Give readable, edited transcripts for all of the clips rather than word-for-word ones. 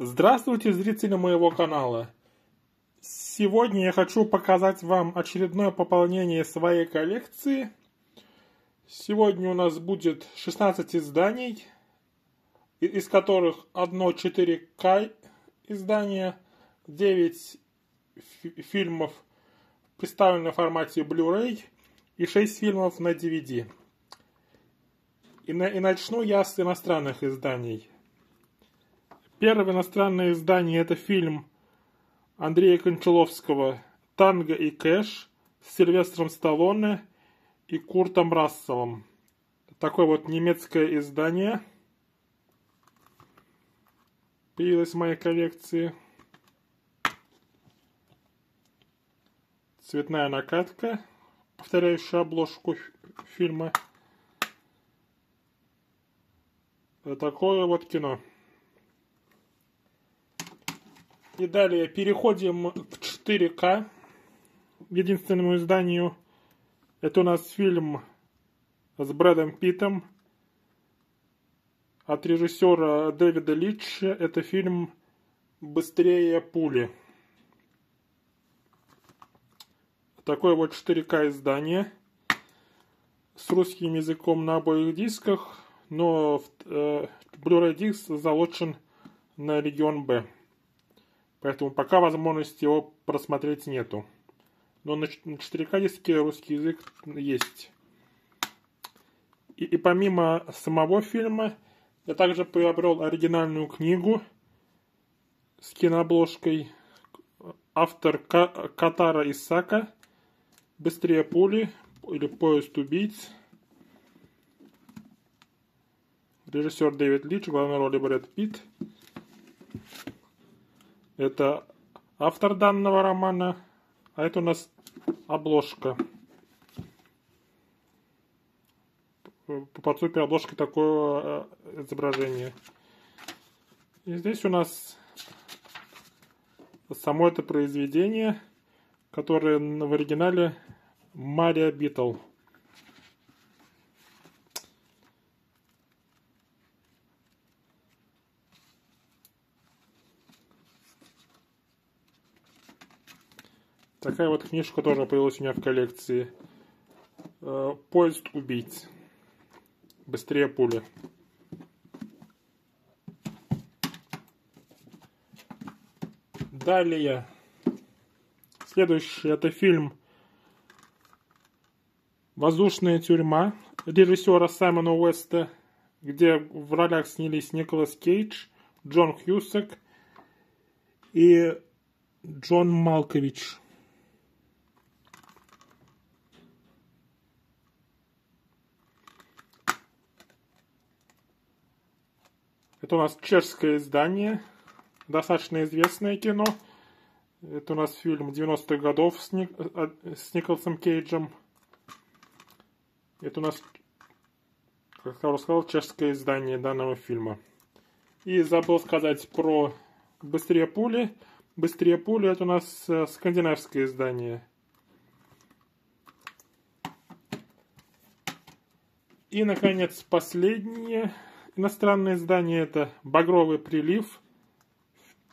Здравствуйте, зрители моего канала! Сегодня я хочу показать вам очередное пополнение своей коллекции. Сегодня у нас будет 16 изданий, из которых одно 4К издание, 9 фильмов представлены в формате Blu-ray и 6 фильмов на DVD. И начну я с иностранных изданий. Первое иностранное издание — это фильм Андрея Кончаловского «Танго и Кэш» с Сильвестром Сталлоне и Куртом Расселом. Такое вот немецкое издание появилось в моей коллекции. Цветная накатка, повторяющая обложку фильма. Такое вот кино. И далее переходим к 4К, единственному изданию. Это у нас фильм с Брэдом Питтом от режиссера Дэвида Литча. Это фильм «Быстрее пули». Такое вот 4К издание с русским языком на обоих дисках, но Blu-ray диск залочен на регион Б. Поэтому пока возможности его просмотреть нету. Но на 4К диске русский язык есть. И помимо самого фильма, я также приобрел оригинальную книгу с кинообложкой. Автор Катара Исака «Быстрее пули» или «Поезд убийц». Режиссер Дэвид Литч, в главной роли Брэд Питт. Это автор данного романа, а это у нас обложка. Под супер обложкой такое изображение. И здесь у нас само это произведение, которое в оригинале Мария Битл. Такая вот книжка тоже появилась у меня в коллекции. «Поезд убийц. Быстрее пули». Далее. Следующий — это фильм «Воздушная тюрьма» режиссера Саймона Уэста, где в ролях снялись Николас Кейдж, Джон Хьюсак и Джон Малкович. Это у нас чешское издание, достаточно известное кино. Это у нас фильм 90-х годов с Николасом Кейджем. Это у нас, как я уже сказал, чешское издание данного фильма. И забыл сказать про «Быстрее пули». «Быстрее пули» — это у нас скандинавское издание. И, наконец, последнее иностранное издание — это «Багровый прилив».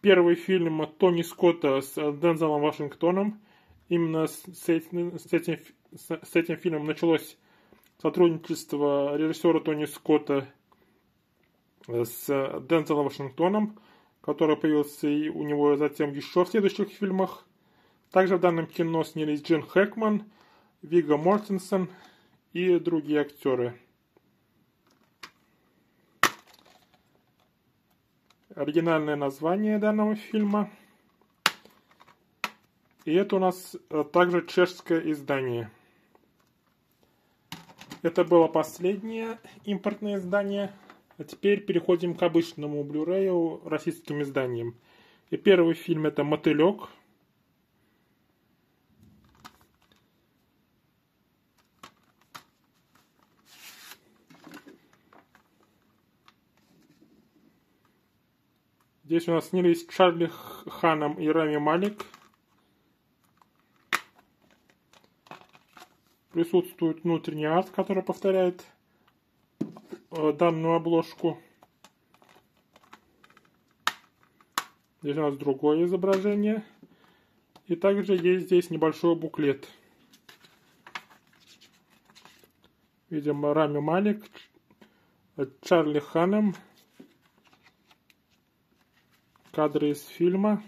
Первый фильм Тони Скотта с Дензелом Вашингтоном. Именно с этим фильмом началось сотрудничество режиссера Тони Скотта с Дензелом Вашингтоном, который появился и у него затем еще в следующих фильмах. Также в данном кино снялись Джин Хэкман, Вигго Мортенсен и другие актеры. Оригинальное название данного фильма. И это у нас также чешское издание. Это было последнее импортное издание. А теперь переходим к обычному Blu-ray российским изданиям. И первый фильм — это «Мотылек». Здесь у нас снялись Чарли Ханом и Рами Малик. Присутствует внутренний арт, который повторяет данную обложку. Здесь у нас другое изображение. И также есть здесь небольшой буклет. Видим Рами Малик, Чарли Ханнем. Кадры из фильма.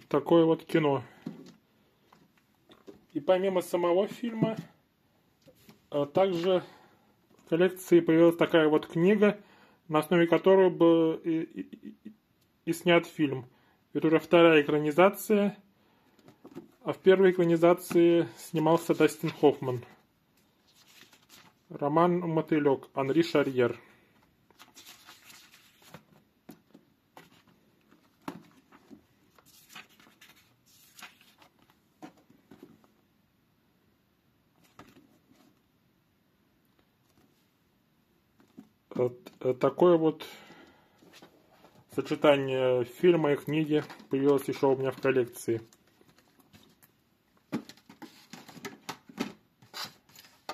Такое вот кино. И помимо самого фильма, также в коллекции появилась такая вот книга, на основе которой был и снят фильм. Это уже вторая экранизация. А в первой экранизации снимался Дастин Хоффман. Роман «Мотылек», Анри Шарьер. Такое вот сочетание фильма и книги появилось еще у меня в коллекции.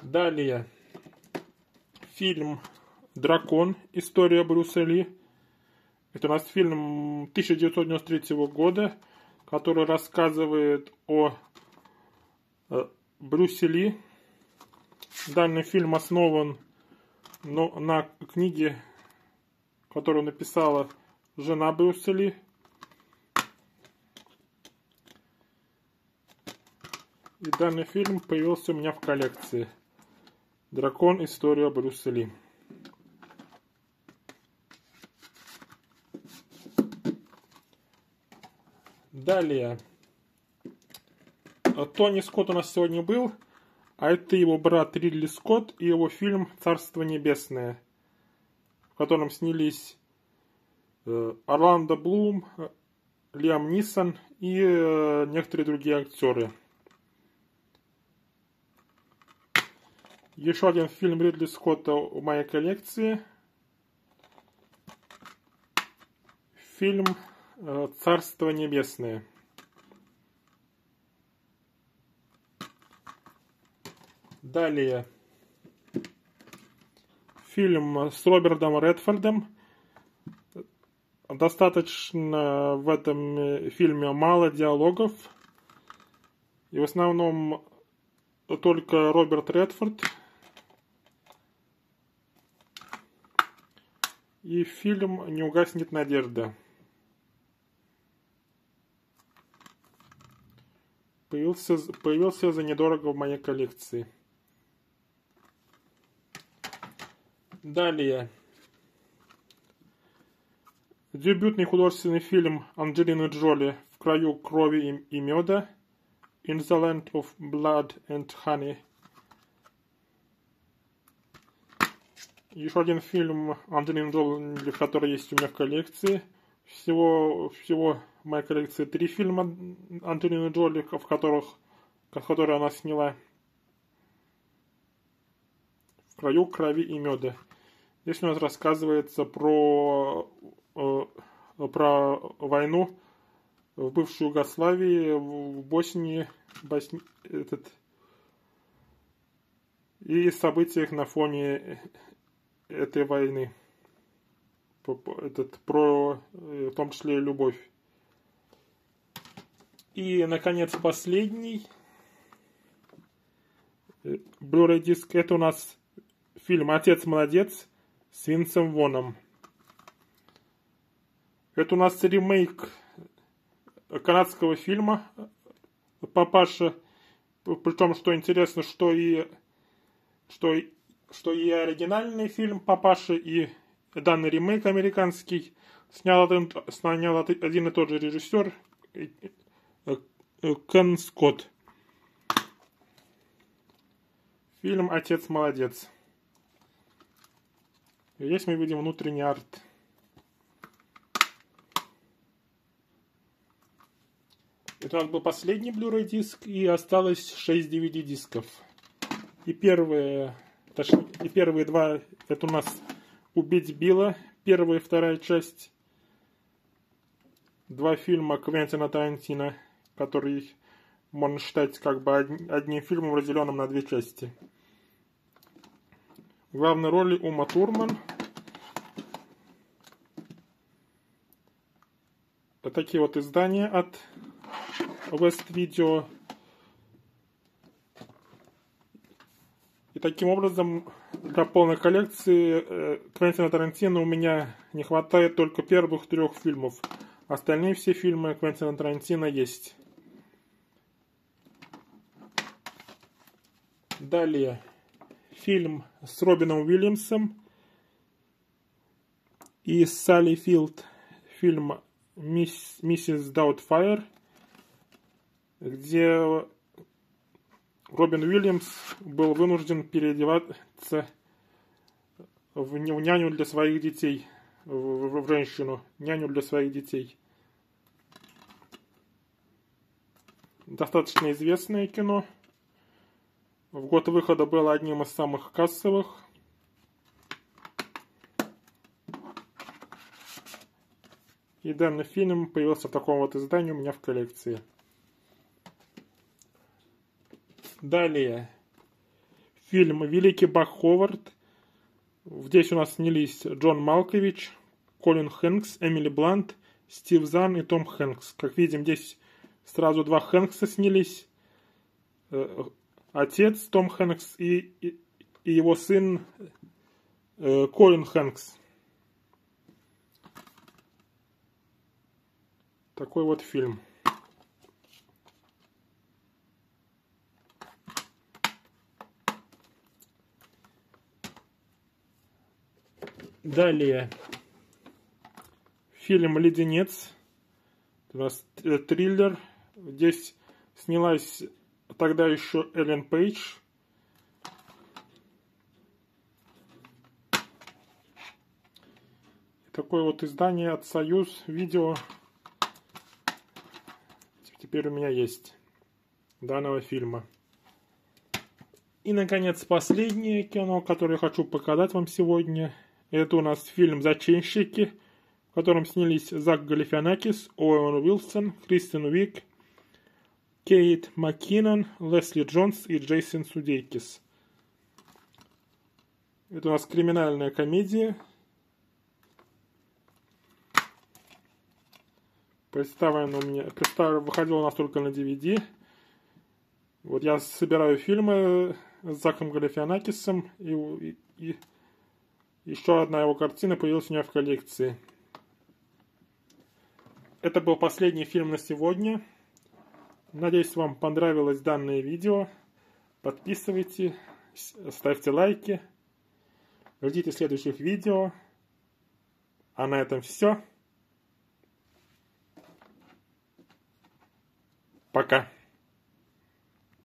Далее. Фильм «Дракон. История Брюса Ли». Это у нас фильм 1993 года, который рассказывает о Брюсе Ли. Данный фильм основан на книге, которую написала жена Брюса Ли. И данный фильм появился у меня в коллекции. «Дракон. История Брюса Ли». Далее. Тони Скотт у нас сегодня был, а это его брат Ридли Скотт и его фильм «Царство небесное», в котором снялись Орландо Блум, Лиам Нисон и некоторые другие актеры. Еще один фильм Ридли Скотта в моей коллекции. Фильм «Царство небесное». Далее. Фильм с Робертом Редфордом. Достаточно в этом фильме мало диалогов. И в основном только Роберт Редфорд. И фильм «Не угаснет надежда». Появился за недорого в моей коллекции. Далее. Дебютный художественный фильм Анджелины Джоли «В краю крови и меда», «In the Land of Blood and Honey». Еще один фильм Анджелины Джоли, который есть у меня в коллекции. Всего в моей коллекции 3 фильма Анджелины Джоли, которые она сняла. «В краю крови и меда». Здесь у нас рассказывается про войну в бывшей Югославии, в Боснии, и событиях на фоне этой войны. Про, в том числе, любовь. И, наконец, последний Blu-ray диск. Это у нас фильм «Отец молодец» с Винсом Воном. Это у нас ремейк канадского фильма «Папаша». Причем, что интересно, что и оригинальный фильм «Папаша», и данный ремейк американский снял один и тот же режиссер Кен Скотт. Фильм «Отец молодец». И здесь мы видим внутренний арт. Это у нас был последний Blu-ray диск, и осталось 6 DVD дисков. И первые 2 это у нас «Убить Билла», первая и вторая часть. два фильма Квентина Тарантино, которые можно считать как бы одним фильмом, разделенным на две части. В главной роли Ума Турман. Такие вот издания от West Video. И таким образом, для полной коллекции Квентина Тарантино у меня не хватает только первых 3 фильмов. Остальные все фильмы Квентина Тарантино есть. Далее фильм с Робином Уильямсом и Салли Филд. Фильм «Миссис Даутфайр», где Робин Уильямс был вынужден переодеваться в няню для своих детей, в женщину, няню для своих детей. Достаточно известное кино. В год выхода было одним из самых кассовых. И данный фильм появился в таком вот издании у меня в коллекции. Далее. Фильм «Великий Бак Ховард». Здесь у нас снялись Джон Малкович, Колин Хэнкс, Эмили Блант, Стив Зан и Том Хэнкс. Как видим, здесь сразу 2 Хэнкса снялись. Отец Том Хэнкс и его сын Колин Хэнкс. Такой вот фильм. Далее. Фильм «Леденец». У нас триллер. Здесь снялась тогда еще Эллен Пейдж. Такое вот издание от Союз Видео. Теперь у меня есть данного фильма. И, наконец, последнее кино, которое я хочу показать вам сегодня. Это у нас фильм «Зачинщики», в котором снялись Зак Галифианакис, Оуэн Уилсон, Кристен Уиг, Кейт МакКиннон, Лесли Джонс и Джейсон Судейкис. Это у нас криминальная комедия. Выходила у нас только на DVD. Вот я собираю фильмы с Заком Галифианакисом, и еще одна его картина появилась у меня в коллекции. Это был последний фильм на сегодня. Надеюсь, вам понравилось данное видео. Подписывайтесь, ставьте лайки. Ждите следующих видео. А на этом все. Пока.